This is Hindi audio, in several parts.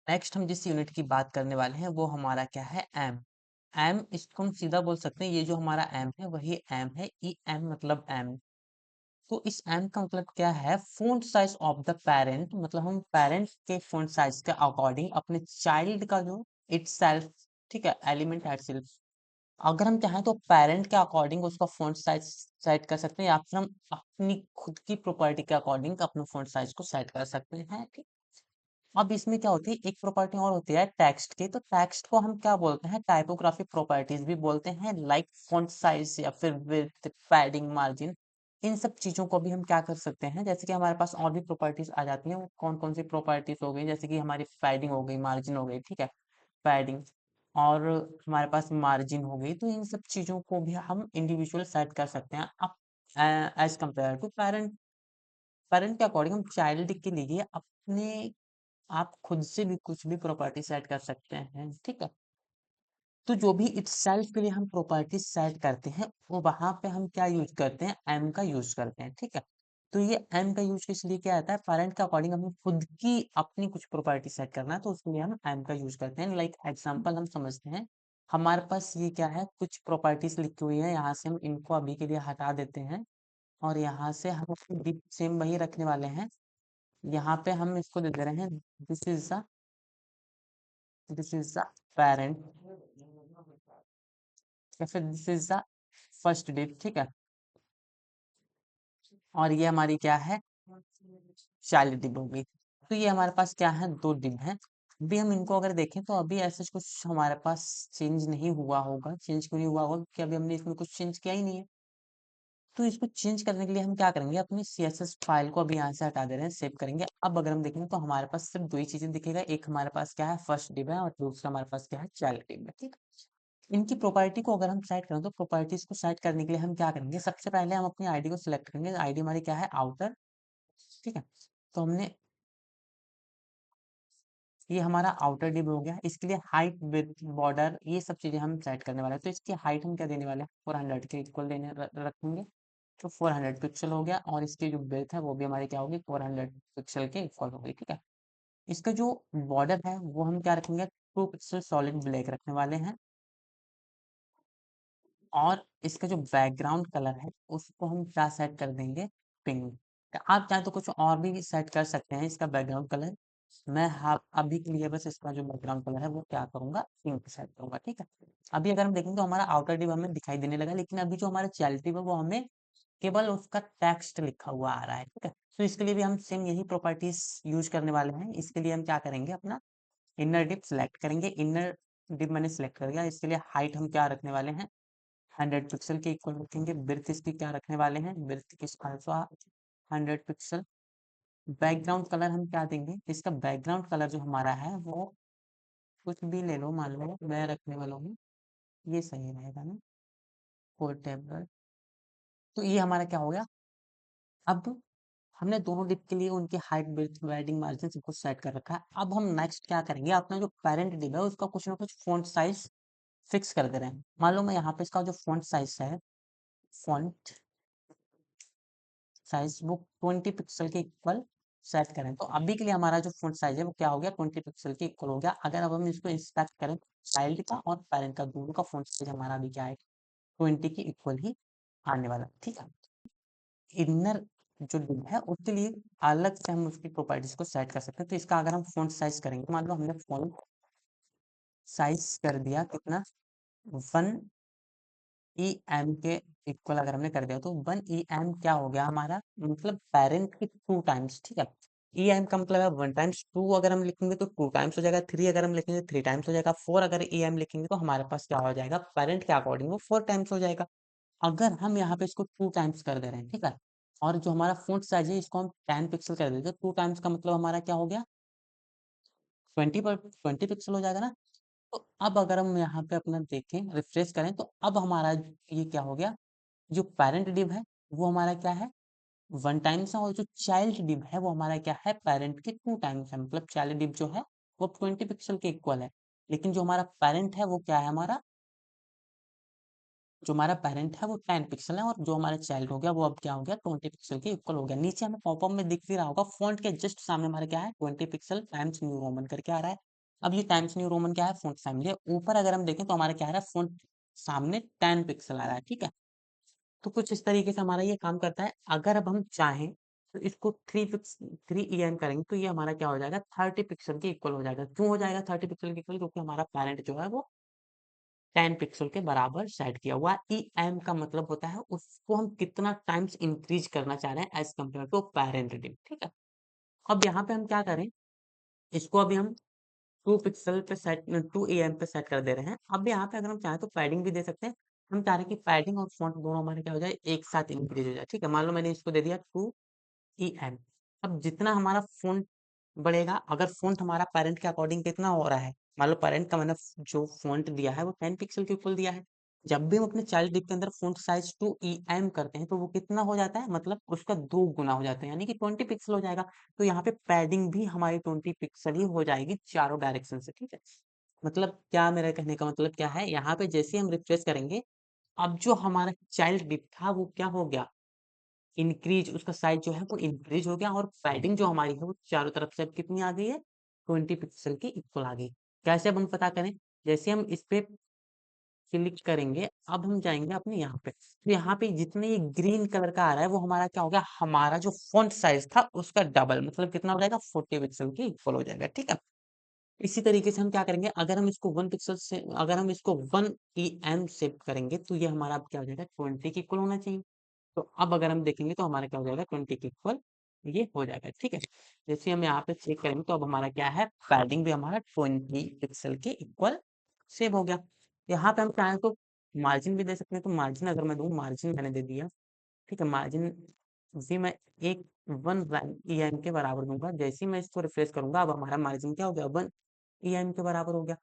नेक्स्ट हम जिस यूनिट की बात करने वाले हैं वो हमारा क्या है, एम। एम इसको हम सीधा बोल सकते हैं, ये जो हमारा एम है वही एम है। ई एम मतलब एम। तो इस एम का मतलब क्या है, font size of the parent, मतलब हम पेरेंट के फोंट साइज के अकॉर्डिंग अपने चाइल्ड का जो इट्स सेल्फ, ठीक है, एलिमेंट एट सेल्फ, अगर हम चाहें तो पेरेंट के अकॉर्डिंग उसका फॉन्ट साइज सेट कर सकते हैं, या फिर हम अपनी खुद की प्रॉपर्टी के अकॉर्डिंग अपने फॉन्ट साइज को सेट कर सकते हैं, ठीक। अब इसमें क्या होती है, एक प्रॉपर्टी और होती है टेक्स्ट की। तो टेक्स्ट को हम क्या बोलते हैं, टाइपोग्राफिक प्रॉपर्टीज भी बोलते हैं, लाइक फॉन्ट साइज या फिर विड्थ, पैडिंग, मार्जिन। इन सब चीजों को भी हम क्या कर सकते हैं, जैसे कि हमारे पास और भी प्रॉपर्टीज आ जाती हैं। वो कौन कौन सी प्रॉपर्टीज हो गई, जैसे कि हमारी पैडिंग हो गई, मार्जिन हो गई, ठीक है, पैडिंग, और हमारे पास मार्जिन हो गई। तो इन सब चीजों को भी हम इंडिविजुअल सेट कर सकते हैं। अब as compared to parent, parent के अकॉर्डिंग हम चाइल्ड के लिए अपने आप खुद से भी कुछ भी प्रॉपर्टी सेट कर सकते हैं, ठीक है। तो जो भी इटसेल्फ के लिए हम प्रॉपर्टी सेट करते हैं, वो वहां पे हम क्या यूज करते हैं, एम का यूज करते हैं, ठीक है। तो ये एम का यूज किस लिए क्या आता है, पेरेंट के अकॉर्डिंग हमें खुद की अपनी कुछ प्रॉपर्टी सेट करना है, तो उसके लिए हम एम का यूज करते हैं। लाइक एग्जांपल हम समझते हैं, हमारे पास ये क्या है, कुछ प्रॉपर्टीज लिखी हुई है, यहाँ से हम इनको अभी के लिए हटा देते हैं, और यहाँ से हम सेम वही रखने वाले हैं। यहाँ पे हम इसको दे दे रहे हैं, this is the this is the parent, या फिर this is the first div, ठीक है। और ये हमारी क्या है, चाइल्ड डिव हो गई। तो ये हमारे पास क्या है, दो डिव है। अभी हम इनको अगर देखें तो अभी ऐसा कुछ हमारे पास चेंज नहीं हुआ होगा। चेंज क्यों नहीं हुआ होगा, क्योंकि अभी हमने इसमें कुछ चेंज किया ही नहीं है। तो इसको चेंज करने के लिए हम क्या करेंगे, अपनी CSS फाइल को अभी यहाँ से हटा दे रहे हैं, सेव करेंगे। अब अगर हम देखेंगे तो हमारे पास सिर्फ दो ही चीजें दिखेगा, एक हमारे पास क्या है, फर्स्ट डिव है, और दूसरा हमारे पास क्या है, चाइल्ड डिव है, ठीक है। इनकी प्रॉपर्टी को अगर हम सेट करें तो प्रॉपर्टीज को सेट करने के लिए हम क्या करेंगे, सबसे पहले हम अपनी आईडी को सिलेक्ट करेंगे। आईडी हमारी क्या है, आउटर, ठीक है। तो हमने, ये हमारा आउटर डिव हो गया। इसके लिए हाइट, विड्थ, बॉर्डर, ये सब चीजें हम सेट करने वाले हैं। तो इसकी हाइट हम क्या देने वाले हैं, 400 के इक्वल देने रखेंगे। तो 400 पिक्सल हो गया, और इसकी जो विड्थ है वो भी हमारी क्या होगी, 400 पिक्सल के इक्वल होगी, ठीक है। इसका जो बॉर्डर है वो हम क्या रखेंगे, 2 पिक्सल सॉलिड ब्लैक रखने वाले हैं। और इसका जो बैकग्राउंड कलर है उसको हम क्या सेट कर देंगे, पिंक। आप चाहे तो कुछ और भी सेट कर सकते हैं इसका बैकग्राउंड कलर। मैं हाँ अभी के लिए बस इसका जो बैकग्राउंड कलर है वो क्या करूंगा, पिंक सेट करूंगा, ठीक है। अभी अगर हम देखेंगे तो हमारा आउटर डिव हमें दिखाई देने लगा, लेकिन अभी जो हमारा चाइल्ड डिव है वो हमें केवल उसका टेक्स्ट लिखा हुआ आ रहा है, ठीक है। तो इसके लिए भी हम सेम यही प्रॉपर्टीज यूज करने वाले हैं। इसके लिए हम क्या करेंगे, अपना इनर डिव सेलेक्ट करेंगे। इनर डिव मैंने सेलेक्ट कर दिया। इसके लिए हाइट हम क्या रखने वाले हैं, 100 पिक्सल के इक्वल रखेंगे। विड्थ इसकी क्या रखने वाले हैं, विड्थ की अल्फा 100 पिक्सल। बैकग्राउंड कलर हम क्या देंगे, इसका बैकग्राउंड कलर जो हमारा है वो कुछ भी ले लो, मान लो मैं रखने वाला हूँ, ये सही रहेगा ना, पोर्टेबल। तो ये हमारा क्या हो गया। अब हमने दोनों डिप के लिए उनकी हाइट, विड्थ, वेडिंग मार्जिन सब कुछ सेट कर रखा है। अब हम नेक्स्ट क्या करेंगे, अपना जो पेरेंट डिप है उसका कुछ ना कुछ फॉन्ट साइज फिक्स कर दे रहे हैं। मान लो मैं यहाँ पे इसका जो फॉन्ट साइज है, फॉन्ट साइज वो 20 पिक्सल के इक्वल सेट करें। तो अभी के लिए हमारा जो फॉन्ट साइज है वो क्या हो गया, 20 पिक्सल के इक्वल हो गया। अगर अब हम इसको इंस्पेक्ट करें, चाइल्ड का और पेरेंट का दोनों का फॉन्ट साइज हमारा अभी क्या है, 20 के इक्वल ही आने वाला, ठीक है। इनर जो डिव है उसके लिए अलग से हम उसकी प्रॉपर्टीज को सेट कर सकते हैं। तो इसका अगर हम फॉन्ट साइज करेंगे, मान लो हमने फॉन्ट साइज कर दिया कितना, 1 EM के इक्वल अगर हमने कर दिया, तो 1 EM क्या हो गया हमारा, मतलब पेरेंट की 2 टाइम्स, ठीक है। EM का मतलब है 1 टाइम्स, 2 अगर हम लिखेंगे तो 2 टाइम्स हो जाएगा, 3 अगर हम लिखेंगे 3 टाइम्स हो जाएगा, 4 अगर EM लिखेंगे तो हमारे पास क्या हो जाएगा, पेरेंट के अकॉर्डिंग वो 4 टाइम्स हो जाएगा। अगर हम यहाँ पे इसको 2 टाइम्स कर दे रहे हैं, ठीक है, और जो हमारा फॉन्ट साइज है इसको हम 10 पिक्सल कर देते हैं, 2 टाइम्स का मतलब हमारा क्या हो गया, 20 पिक्सल हो जाएगा ना। तो अब अगर हम यहाँ पे अपना देखें, रिफ्रेश करें, तो अब हमारा ये क्या हो गया, जो पेरेंट डिव है वो हमारा क्या है, 1 टाइम्स है, और जो चाइल्ड डिव है वो हमारा क्या है, पेरेंट के 2 टाइम्स है। मतलब चाइल्ड डिव जो है वो 20 पिक्सल के इक्वल है, लेकिन जो हमारा पेरेंट है वो क्या है, हमारा जो हमारा पेरेंट है वो 10 पिक्सल है, और जो हमारा चाइल्ड हो गया वो अब क्या हो गया, 20 पिक्सल के इक्वल हो गया। नीचे हमें पॉपअप में दिख भी रहा होगा, फॉन्ट के जस्ट सामने हमारा क्या है, 20 पिक्सल टाइम्स न्यू रोमन करके आ रहा है। अब ये टाइम्स न्यू रोमन क्या है, फ़ॉन्ट फैमिली है। ऊपर अगर हम देखें तो हमारा क्या आ रहा है, फ़ॉन्ट सामने 10 पिक्सल आ रहा है, ठीक है? तो कुछ इस तरीके से हमारा ये काम करता है। अगर अब हम चाहें तो इसको 3 ईएम करेंगे तो ये हमारा क्या हो जाएगा, 30 पिक्सल के इक्वल हो जाएगा। क्यों हो जाएगा 30 पिक्सल के इक्वल? क्योंकि हमारा पैरेंट जो है वो 10 पिक्सल के बराबर सेट किया हुआ है। ईएम का मतलब होता है उसको हम कितना टाइम्स इंक्रीज करना चाह रहे हैं as compared to parent div, ठीक है? अब यहाँ पे हम क्या करें, इसको अभी हम 2 पिक्सल पे सेट 2 एएम पे सेट कर दे रहे हैं। अब यहाँ पे अगर हम चाहें तो पैडिंग भी दे सकते हैं। हम चाह रहे हैं कि पैडिंग और फ़ॉन्ट दोनों हमारे क्या हो जाए, एक साथ इंक्रीज़ हो जाए, ठीक है? मान लो मैंने इसको दे दिया 2 ईएम। अब जितना हमारा फ़ॉन्ट बढ़ेगा, अगर फ़ॉन्ट हमारा पैरेंट के अकॉर्डिंग कितना हो रहा है, मान लो पैरेंट का मैंने जो फ़ॉन्ट दिया है वो 10 पिक्सल के इक्वल दिया है। जब भी हम अपने चाइल्ड डिव के अंदर फ़ॉन्ट साइज़ 2 ईएम करते हैं तो वो कितना हो जाता है, मतलब उसका 2 गुना हो जाता है, यानी कि 20 पिक्सल हो जाएगा। तो यहाँ पे पैडिंग भी हमारी 20 पिक्सल ही हो जाएगी चारों डायरेक्शन से, ठीक है? मतलब क्या, मेरा कहने का मतलब क्या है, यहाँ पे जैसे ही हम रिफ्रेश करेंगे, अब जो हमारा चाइल्ड डिव था वो क्या हो गया, इंक्रीज, उसका साइज जो है वो इंक्रीज हो गया और पैडिंग जो हमारी है वो चारों तरफ से अब कितनी आ गई है, 20 पिक्सल के इक्वल आ गई। कैसे अब हम पता करें, जैसे हम इस पे क्लिक करेंगे, अब हम जाएंगे अपने यहाँ पे, तो यहाँ पे जितने ये ग्रीन कलर का आ रहा है वो हमारा क्या हो गया, हमारा जो फॉन्ट साइज था उसका डबल, मतलब कितना हो जाएगा, 40 पिक्सल के इक्वल हो जाएगा, ठीक है? इसी तरीके से हम क्या करेंगे, अगर हम इसको 1 पिक्सल से, अगर हम इसको 1 ईएम सेव करेंगे तो ये हमारा अब क्या हो जाएगा, 20 के इक्वल होना चाहिए। तो अब अगर हम देखेंगे तो हमारा क्या हो जाएगा, 20 के इक्वल ये हो जाएगा, ठीक है? जैसे हम यहाँ पे चेक करेंगे तो अब हमारा क्या है, पैडिंग भी हमारा 20 पिक्सल के इक्वल सेव हो गया। यहाँ पे हम चाहें तो मार्जिन भी दे सकते हैं, तो मार्जिन अगर मैं दूँ, मार्जिन मैंने दे दिया, ठीक है? मार्जिन भी मैं एक 1 ईएम के बराबर दूंगा। जैसे ही मैं इसको रिफ्रेश करूंगा, अब हमारा मार्जिन क्या हो गया, 1 ईएम के बराबर हो गया।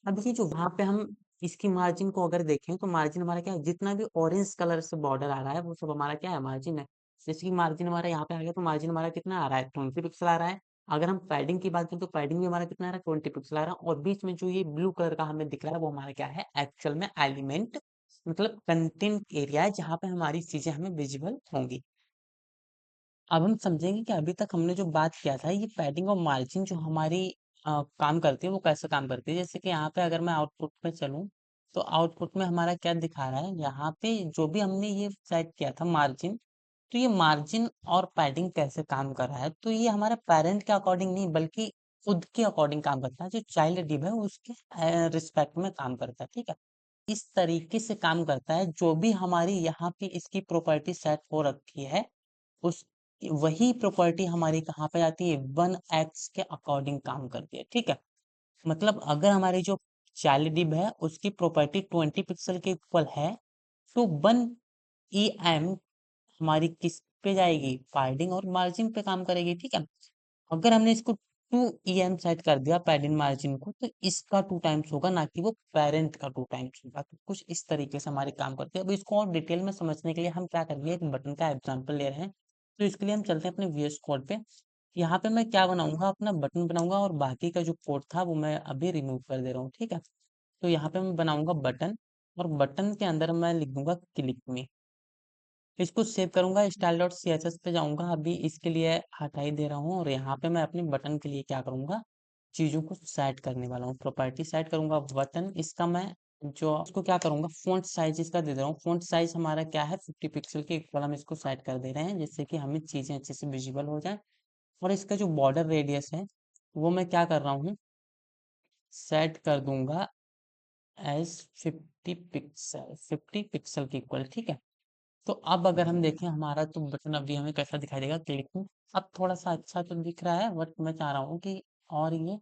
अब ये जो वहां पे हम इसकी मार्जिन को अगर देखें तो मार्जिन हमारा क्या है, जितना भी ऑरेंज कलर से बॉर्डर आ रहा है वो सब हमारा क्या है, मार्जिन है। जैसे कि मार्जिन हमारा यहाँ पे आ गया तो मार्जिन हमारा कितना आ रहा है, 20 पिक्सल आ रहा है। अगर हम पैडिंग की बात करें तो पैडिंग भी हमारा कितना आ रहा है, 20 पिक्सल आ रहा है। और बीच में जो ये ब्लू कलर का हमें दिख रहा है वो हमारा क्या है, एक्चुअल में एलिमेंट, मतलब कंटेंट एरिया है जहाँ पे हमारी चीजें हमें विजिबल होंगी। अब हम समझेंगे कि अभी तक हमने जो बात किया था, ये पैडिंग और मार्जिन जो हमारी काम करती है वो कैसे काम करती है। जैसे कि यहाँ पे अगर मैं आउटपुट पे चलूँ तो आउटपुट में हमारा क्या दिखा रहा है, यहाँ पे जो भी हमने ये सेट किया था मार्जिन, तो ये मार्जिन और पैडिंग कैसे काम कर रहा है, तो ये हमारे पेरेंट के अकॉर्डिंग नहीं बल्कि खुद के अकॉर्डिंग काम करता है। जो चाइल्ड डिव है उसके रिस्पेक्ट में काम करता है, ठीक है? इस तरीके से काम करता है, जो भी हमारी यहाँ पे इसकी प्रॉपर्टी सेट हो रखी है उस वही प्रॉपर्टी हमारी कहाँ पे आती है, 1x के अकॉर्डिंग काम करती है, ठीक है? मतलब अगर हमारी जो चाइल्ड डिव है उसकी प्रॉपर्टी 20 पिक्सल के इक्वल है तो 1 ईएम हमारी किस पे जाएगी, पैडिंग और मार्जिन पे काम करेगी, ठीक है? अगर हमने इसको 2 ईएम सेट कर दिया पैडिंग मार्जिन को तो इसका 2 टाइम्स होगा, ना कि वो पेरेंट का 2 टाइम्स होगा। तो कुछ इस तरीके से हमारे काम करते हैं। अब इसको और डिटेल में समझने के लिए हम क्या करेंगे, एक बटन का एग्जांपल ले रहे हैं। तो इसके लिए हम चलते हैं अपने वीएस कोड पे। यहाँ पे मैं क्या बनाऊंगा, अपना बटन बनाऊंगा और बाकी का जो कोड था वो मैं अभी रिमूव कर दे रहा हूँ, ठीक है? तो यहाँ पे मैं बनाऊंगा बटन और बटन के अंदर मैं लिख दूंगा क्लिक मी। इसको सेव करूंगा, style dot C S S पे जाऊंगा, अभी इसके लिए हटा ही दे रहा हूँ और यहाँ पे मैं अपने बटन के लिए क्या करूंगा, चीजों को सेट करने वाला हूँ, प्रॉपर्टी सेट करूंगा बटन। इसका मैं जो इसको क्या करूंगा, फ़ॉन्ट साइज इसका दे दे रहा हूँ। फ़ॉन्ट साइज हमारा क्या है, 50 पिक्सल के इक्वल हम इसको सेट कर दे रहे हैं जिससे कि हमें चीजें अच्छे से विजिबल हो जाए। और इसका जो बॉर्डर रेडियस है वो मैं क्या कर रहा हूँ, सेट कर दूंगा एज 50 पिक्सल के इक्वल, ठीक है? तो अब अगर हम देखें हमारा तो बटन अभी हमें कैसा दिखाई देगा, क्लिक। अब थोड़ा सा अच्छा तो दिख रहा है बट मैं चाह रहा हूँ कि और ये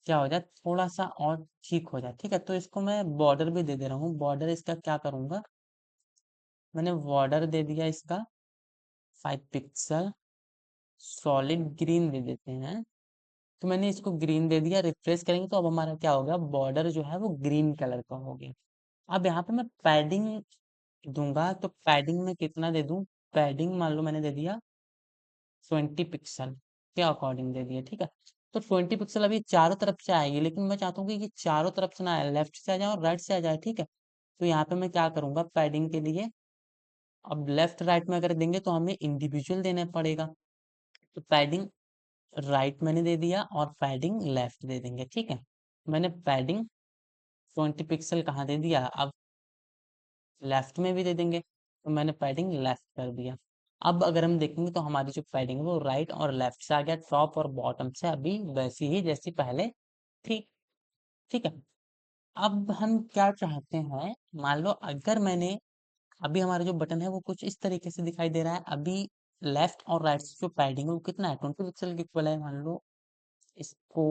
क्या हो जाए, थोड़ा सा और ठीक हो जाए, ठीक है? तो इसको मैं बॉर्डर भी दे दे रहा हूँ। बॉर्डर इसका क्या करूंगा, मैंने बॉर्डर दे दिया इसका 5 पिक्सल, सॉलिड ग्रीन दे देते हैं। तो मैंने इसको ग्रीन दे दिया, रिफ्रेश करेंगे तो अब हमारा क्या होगा, बॉर्डर जो है वो ग्रीन कलर का हो गया। अब यहाँ पे मैं पैडिंग दूंगा तो पैडिंग में कितना दे दूं, पैडिंग मान लो मैंने दे दिया 20 पिक्सल के अकॉर्डिंग दे दिया, ठीक है? तो 20 पिक्सल अभी चारों तरफ से आएगी, लेकिन मैं चाहता हूँ कि ये चारों तरफ से ना आए, लेफ्ट से आ जाए और राइट से आ जाए, ठीक है? तो यहाँ पे मैं क्या करूंगा पैडिंग के लिए, अब लेफ्ट राइट में अगर देंगे तो हमें इंडिविजुअल देना पड़ेगा। तो पैडिंग राइट मैंने दे दिया और पैडिंग लेफ्ट दे देंगे, ठीक है। मैंने पैडिंग 20 पिक्सल कहाँ दे दिया, अब लेफ्ट में भी दे देंगे, तो मैंने पैडिंग लेफ्ट कर दिया। अब अगर हम देखेंगे तो हमारी जो पैडिंग है वो राइट और लेफ्ट से आ गया, टॉप और बॉटम से अभी वैसी ही जैसी पहले थी, ठीक है। अब हम क्या चाहते हैं, मान लो अगर मैंने, अभी हमारा जो बटन है वो कुछ इस तरीके से दिखाई दे रहा है, अभी लेफ्ट और राइट से जो पैडिंग है वो कितना है, 20 पिक्सल के इक्वल है, मान लो। इसको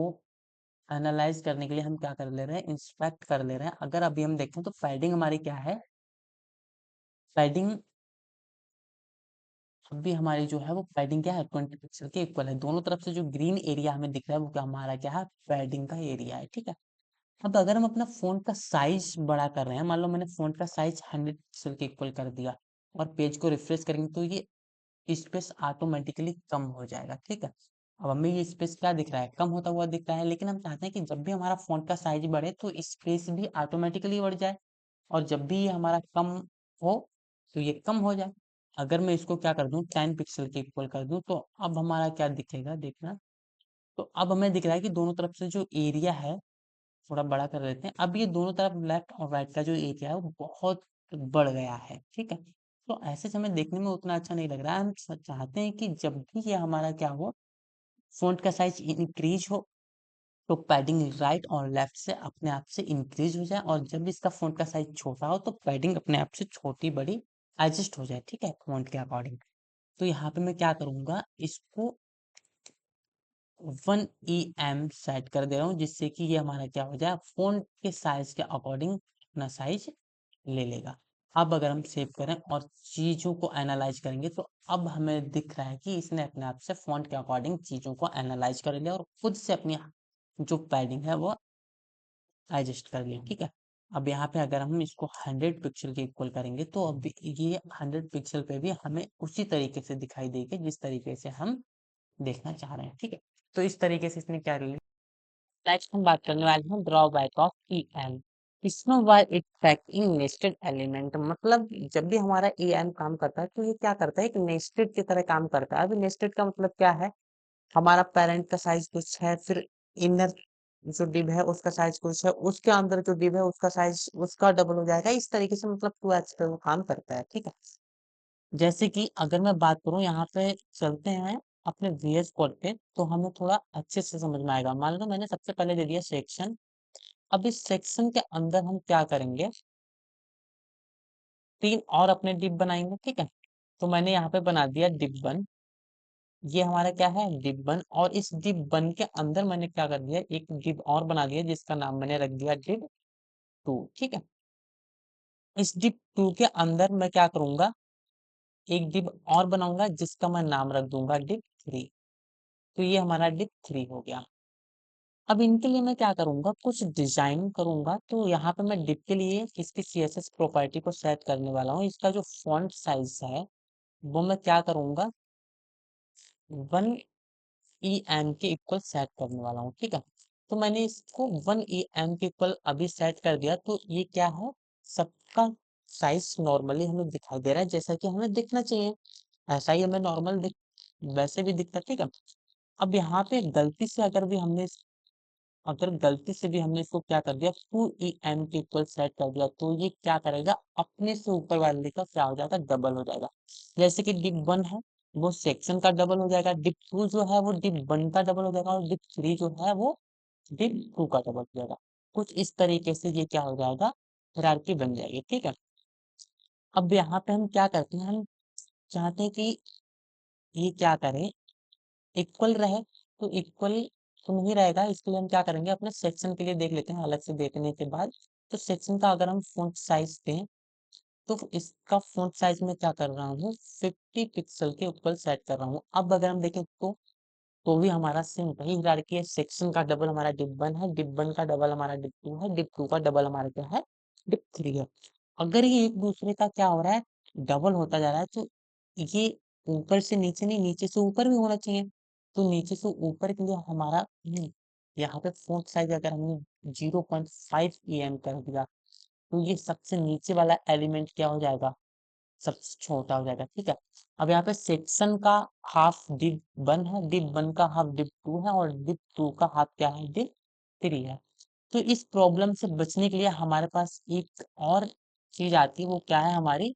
एनालाइज करने के लिए हम क्या कर ले रहे हैं, इंस्पेक्ट कर ले रहे हैं। अगर अभी हम देखें तो पैडिंग हमारी क्या है, पैडिंग अभी हमारी जो है वो पैडिंग क्या है, 20 पिक्सल के इक्वल है। दोनों तरफ से जो ग्रीन एरिया हमें दिख रहा है वो क्या हमारा क्या है, पैडिंग का एरिया है, ठीक है। अब अगर हम अपना फ़ॉन्ट का साइज बड़ा कर रहे हैं, मान लो मैंने फ़ॉन्ट का साइज 100 पिक्सल के इक्वल कर दिया और पेज को रिफ्रेश करेंगे तो ये स्पेस ऑटोमेटिकली कम हो जाएगा, ठीक है। अब हमें ये स्पेस क्या दिख रहा है, कम होता हुआ दिख रहा है, लेकिन हम चाहते हैं कि जब भी हमारा फ़ॉन्ट का साइज बढ़े तो स्पेस भी ऑटोमेटिकली बढ़ जाए, और जब भी ये हमारा कम हो तो ये कम हो जाए। अगर मैं इसको क्या कर दूं, 10 पिक्सल के इक्वल कर दूं, तो अब हमारा क्या दिखेगा, देखना। तो अब हमें दिख रहा है कि दोनों तरफ से जो एरिया है, थोड़ा बड़ा कर लेते हैं, अब ये दोनों तरफ लेफ्ट और राइट का जो एरिया है वो बहुत बढ़ गया है, ठीक है। तो ऐसे समय देखने में उतना अच्छा नहीं लग रहा है। हम चाहते हैं कि जब भी ये हमारा क्या हो, फ़ॉन्ट का साइज इंक्रीज हो, तो पैडिंग राइट और लेफ्ट से अपने आप से इंक्रीज हो जाए, और जब इसका फ़ॉन्ट का साइज छोटा हो तो पैडिंग अपने आप से छोटी बड़ी एडजस्ट हो जाए, ठीक है, फ़ॉन्ट के अकॉर्डिंग। तो यहाँ पे मैं क्या करूँगा, इसको 1 EM सेट कर दे रहा हूँ, जिससे कि ये हमारा क्या हो जाए, फ़ॉन्ट के साइज के अकॉर्डिंग अपना साइज ले लेगा। अब अगर हम सेव करें और चीज़ों को एनालाइज करेंगे तो अब हमें दिख रहा है कि इसने अपने आप से फ़ॉन्ट के अकॉर्डिंग चीज़ों को एनालाइज कर लिया और खुद से अपनी जो पैडिंग है वो एडजस्ट कर ली, ठीक है। अब यहाँ पे अगर हम इसको 100 पिक्सल के इक्वल करेंगे तो अब ये 100 पिक्सल पे भी हमें उसी तरीके से दिखाई देगी जिस तरीके से हम देखना चाह रहे हैं, ठीक है। तो इस तरीके से इसने क्या लिया। नेक्स्ट हम बात करने वाले हैं ड्रॉबैक ऑफ EM। इसमें वाइल इफेक्टिंग नेस्टेड एलिमेंट, मतलब जब भी हमारा EM काम करता है तो ये क्या करता है, एक नेस्टेड की तरह काम करता है। अभी नेस्टेड का मतलब क्या है, हमारा पेरेंट का साइज कुछ है, फिर इनर जो डिव है उसका साइज कुछ है, उसके अंदर जो डिव है उसका साइज उसका डबल हो जाएगा, इस तरीके से मतलब 2x पे वो काम करता है, ठीक है। जैसे कि अगर मैं बात करूं, यहाँ पे चलते हैं अपने VS कोड पे, तो हमें थोड़ा अच्छे से समझ में आएगा। मान लो मैंने सबसे पहले दे दिया सेक्शन। अब इस सेक्शन के अंदर हम क्या करेंगे, 3 और अपने डिव बनाएंगे, ठीक है। तो मैंने यहाँ पे बना दिया डिव 1, ये हमारा क्या है, डिव 1, और इस डिव 1 के अंदर मैंने क्या कर दिया, एक डिव और बना दिया जिसका नाम मैंने रख दिया डिव 2, ठीक है। इस डिव 2 के अंदर मैं क्या करूंगा, एक डिव और बनाऊंगा जिसका मैं नाम रख दूंगा डिव 3। तो ये हमारा डिव 3 हो गया। अब इनके लिए मैं क्या करूंगा, कुछ डिजाइन करूंगा। तो यहाँ पे मैं डिव के लिए इसकी CSS प्रॉपर्टी को सेट करने वाला हूँ। इसका जो फॉन्ट साइज है वो मैं क्या करूंगा, 1 EM के इक्वल सेट करने वाला हूँ, ठीक है। तो मैंने इसको 1 EM के इक्वल अभी सेट कर दिया, तो ये क्या है, सबका साइज नॉर्मली हमें दिखाई दे रहा है जैसा कि हमें दिखना चाहिए, ऐसा ही हमें नॉर्मल दिख, वैसे भी दिखता है, ठीक है। अब यहाँ पे गलती से अगर गलती से भी हमने इसको क्या कर दिया, 2 EM के इक्वल सेट कर दिया, तो ये क्या करेगा, अपने से ऊपर वाले का क्या हो जाएगा, डबल हो जाएगा। जैसे कि डिव 1 है वो सेक्शन का डबल हो जाएगा, डिव 2 जो है वो डिव 1 का डबल हो जाएगा, और डिव 3 जो है वो डिव 2 का डबल हो जाएगा। कुछ इस तरीके से ये क्या हो जाएगा, हायरार्की बन जाएगी, ठीक है। अब यहाँ पे हम क्या करते हैं, हम चाहते हैं कि ये क्या करें, इक्वल रहे। तो इक्वल तो नहीं रहेगा, इसके लिए हम क्या करेंगे, अपने सेक्शन के लिए देख लेते हैं अलग से देखने के बाद। तो सेक्शन का अगर हम फॉन्ट साइज दें, तो इसका फॉन्ट साइज में क्या कर रहा हूँ, 50 पिक्सल के ऊपर सेट कर रहा हूँ। अब अगर हम देखें तो भी हमारा सेम वही हायरार्की है, सेक्शन का डबल हमारा डिव 1 है, डिव 1 का डबल हमारा डिव 2 है, डिव 2 का डबल हमारा क्या है, डिव 3 है। अगर ये एक दूसरे का क्या हो रहा है, डबल होता जा रहा है, तो ये ऊपर से नीचे नहीं, नीचे से ऊपर भी होना चाहिए। तो नीचे से ऊपर के लिए हमारा यहाँ पे फॉन्ट साइज अगर हमने 0.5 EM कर दिया, तो ये सबसे नीचे वाला एलिमेंट क्या हो जाएगा, सबसे छोटा हो जाएगा, ठीक है। अब यहाँ पे सेक्शन का हाफ डिव 1 है, डिव 1 का हाफ डिव 2 है, और डिव 2 का हाफ क्या है, डिव 3 है। तो इस प्रॉब्लम से बचने के लिए हमारे पास एक और चीज आती है, वो क्या है, हमारी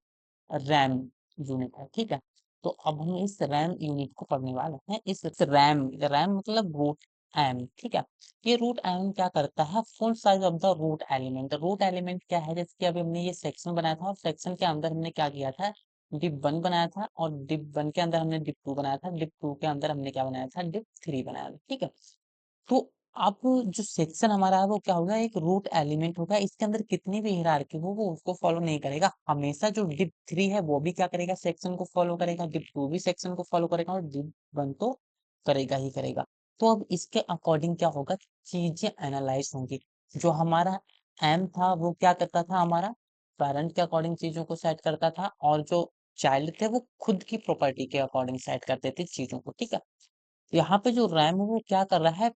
रैम यूनिट है, ठीक है। तो अब हम इस रैम यूनिट को पढ़ने वाले हैं। इस रैम, रैम मतलब रूट एम, ठीक है। ये रूट एम क्या करता है, full size of the root element. Root element क्या है, जैसे कि अभी हमने ये सेक्शन बनाया था, और सेक्शन के अंदर हमने क्या किया था, डिप 1 बनाया था, और डिप 1 के अंदर हमने डिप 2 बनाया था, डिप 2 के अंदर हमने क्या बनाया था, डिप 3 बनाया था, ठीक है। तो अब जो सेक्शन हमारा है वो क्या होगा, एक रूट एलिमेंट होगा। इसके अंदर कितनी भी हिरार्की हो वो उसको फॉलो नहीं करेगा। हमेशा जो डिप 3 है वो भी क्या करेगा, सेक्शन को फॉलो करेगा, डिप 2 भी सेक्शन को फॉलो करेगा, और डिप 1 तो करेगा ही करेगा। तो अब इसके अकॉर्डिंग क्या होगा, चीजें एनालाइज होंगी। जो हमारा एम था वो क्या करता था, हमारा पेरेंट के अकॉर्डिंग चीजों को सेट करता था, और जो चाइल्ड थे वो खुद की प्रॉपर्टी के अकॉर्डिंग सेट करते थे चीजों को, ठीक है। यहाँ पे जो रैम है वो क्या कर रहा है,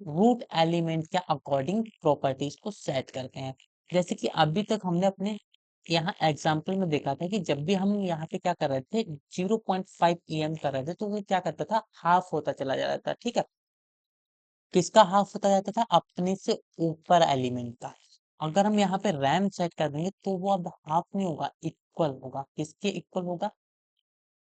रूट एलिमेंट के अकॉर्डिंग प्रॉपर्टीज को सेट करते हैं। जैसे कि अभी तक हमने अपने यहाँ एग्जाम्पल में देखा था कि जब भी हम यहाँ पे क्या कर रहे थे, 0.5 em कर रहे थे, तो वो क्या करता था, हाफ होता चला जा रहा था, ठीक है। किसका हाफ होता जाता था, अपने से ऊपर एलिमेंट का। अगर हम यहाँ पे रैम सेट कर देंगे तो वो अब हाफ नहीं होगा, इक्वल होगा। किसके इक्वल होगा,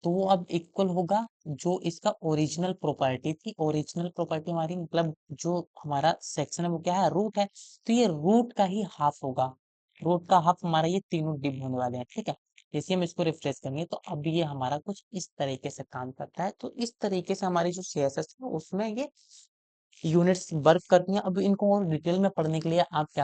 तो वो अब इक्वल होगा जो इसका ओरिजिनल प्रॉपर्टी थी। ओरिजिनल प्रॉपर्टी हमारी मतलब जो हमारा सेक्शन है वो क्या है, रूट है। तो ये रूट का ही हाफ होगा। रूट का हाफ हमारा ये तीनों डिव होने वाले हैं, ठीक है। जैसे हम इसको रिफ्रेश करेंगे तो अब ये हमारा कुछ इस तरीके से काम करता है। तो इस तरीके से हमारी जो सीएसएस है उसमें ये यूनिट्स वर्क करती हैं। अब इनको और डिटेल में पढ़ने के लिए आप क्या